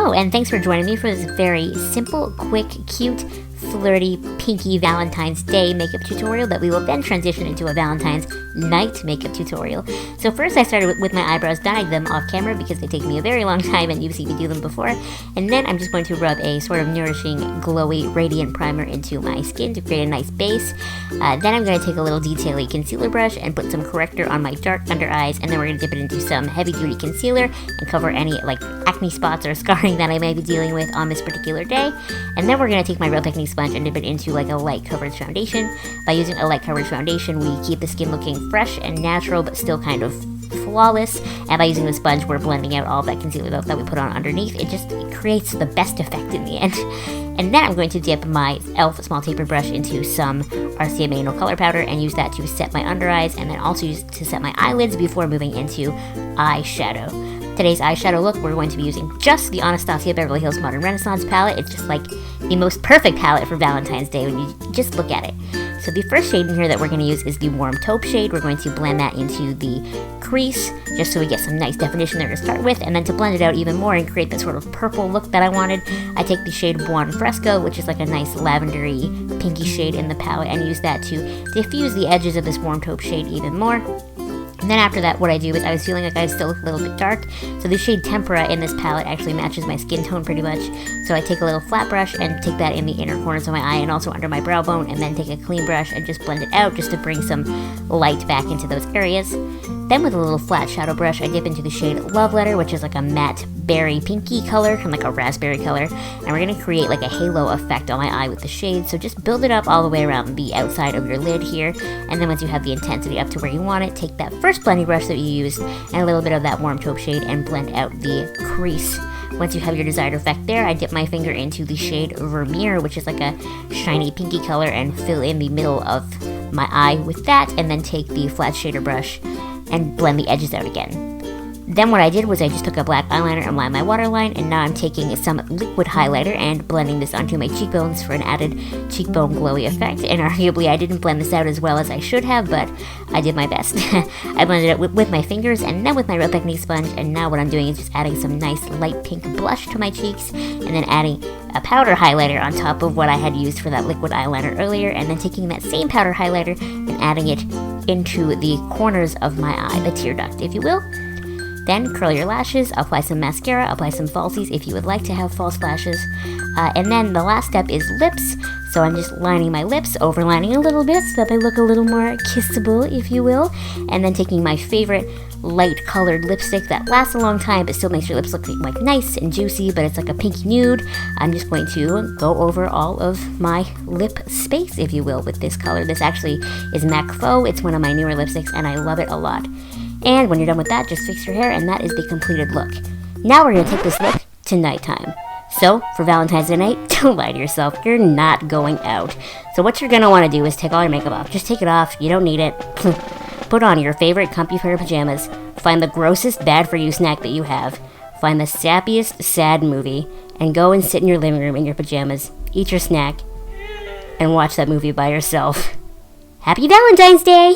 Hello, and thanks for joining me for this very simple, quick, cute, flirty, pinky Valentine's Day makeup tutorial that we will then transition into a Valentine's night makeup tutorial. So first I started with my eyebrows, dyeing them off camera because they take me a very long time and you've seen me do them before. And then I'm just going to rub a sort of nourishing, glowy, radiant primer into my skin to create a nice base. Then I'm going to take a little detail-y concealer brush and put some corrector on my dark under eyes, and then we're going to dip it into some heavy-duty concealer and cover any like acne spots or scarring that I may be dealing with on this particular day. And then we're going to take my Real Technique sponge and dip it into like a light coverage foundation. By using a light coverage foundation, we keep the skin looking fresh and natural but still kind of flawless, and by using the sponge we're blending out all that concealer that we put on underneath. It creates the best effect in the end. And then I'm going to dip my e.l.f. small taper brush into some RCMA no color powder and use that to set my under eyes, and then also use to set my eyelids before moving into eyeshadow. Today's eyeshadow look, we're going to be using just the Anastasia Beverly Hills Modern Renaissance palette. It's just like the most perfect palette for Valentine's Day when you just look at it. So the first shade in here that we're going to use is the Warm Taupe shade. We're going to blend that into the crease just so we get some nice definition there to start with, and then to blend it out even more and create that sort of purple look that I wanted, I take the shade Buon Fresco, which is like a nice lavendery pinky shade in the palette, and use that to diffuse the edges of this Warm Taupe shade even more. And then after that, what I do is I was feeling like I still look a little bit dark, so the shade Tempera in this palette actually matches my skin tone pretty much. So I take a little flat brush and take that in the inner corners of my eye and also under my brow bone, and then take a clean brush and just blend it out just to bring some light back into those areas. Then with a little flat shadow brush, I dip into the shade Love Letter, which is like a matte berry pinky color, kind of like a raspberry color, and we're going to create like a halo effect on my eye with the shade. So just build it up all the way around the outside of your lid here, and then once you have the intensity up to where you want it, take that first blending brush that you used and a little bit of that Warm Taupe shade and blend out the crease. Once you have your desired effect there, I dip my finger into the shade Vermeer, which is like a shiny pinky color, and fill in the middle of my eye with that, and then take the flat shader brush and blend the edges out again. Then what I did was I just took a black eyeliner and lined my waterline, and now I'm taking some liquid highlighter and blending this onto my cheekbones for an added cheekbone glowy effect. And arguably I didn't blend this out as well as I should have, but I did my best. I blended it with my fingers and then with my Real Technique sponge, and now what I'm doing is just adding some nice light pink blush to my cheeks, and then adding a powder highlighter on top of what I had used for that liquid eyeliner earlier, and then taking that same powder highlighter and adding it into the corners of my eye, the tear duct, if you will. Then curl your lashes, apply some mascara, apply some falsies if you would like to have false lashes. And then the last step is lips. So I'm just lining my lips, overlining a little bit so that they look a little more kissable, if you will. And then taking my favorite light colored lipstick that lasts a long time but still makes your lips look like nice and juicy, but it's like a pinky nude. I'm just going to go over all of my lip space, if you will, with this color. This actually is MAC Faux. It's one of my newer lipsticks and I love it a lot. And when you're done with that, just fix your hair, and that is the completed look. Now we're going to take this look to nighttime. So, for Valentine's Day night, don't lie to yourself, you're not going out. So what you're going to want to do is take all your makeup off. Just take it off, you don't need it. Put on your favorite comfy pair of pajamas, find the grossest bad-for-you snack that you have, find the sappiest sad movie, and go and sit in your living room in your pajamas, eat your snack, and watch that movie by yourself. Happy Valentine's Day!